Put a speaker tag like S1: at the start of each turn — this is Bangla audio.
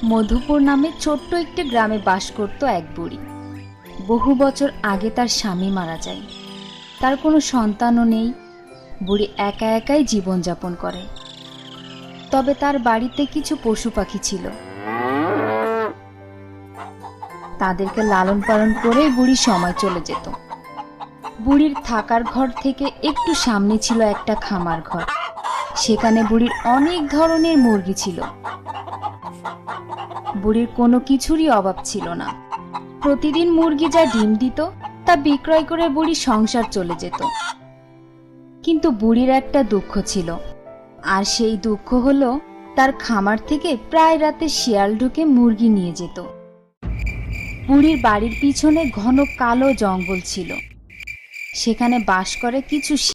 S1: মধুপুর নামে ছোট্ট একটি গ্রামে বাস করত এক বুড়ি। বহু বছর আগে তার স্বামী মারা যায়। তার কোনো সন্তানও নেই। বুড়ি একা একাই জীবনযাপন করে। তবে তার বাড়িতে কিছু পশু পাখি ছিল। তাদেরকে লালন পালন করে বুড়ি সময় চলে যেত। বুড়ির থাকার ঘর থেকে একটু সামনে ছিল একটা খামার ঘর। সেখানে বুড়ির অনেক ধরনের মুরগি ছিল। বুড়ির কোনো কিছুরই অভাব ছিল না। প্রতিদিন মুরগি যা ডিম দিত তা বিক্রয় করে বুড়ির সংসার চলে যেত। কিন্তু বুড়ির একটা দুঃখ ছিল, আর সেই দুঃখ হলো তার খামার থেকে প্রায় রাতে শিয়াল ঢুকে মুরগি নিয়ে যেত। বুড়ির বাড়ির পিছনে ঘন কালো জঙ্গল ছিল। সেখানে বাস করে কিছু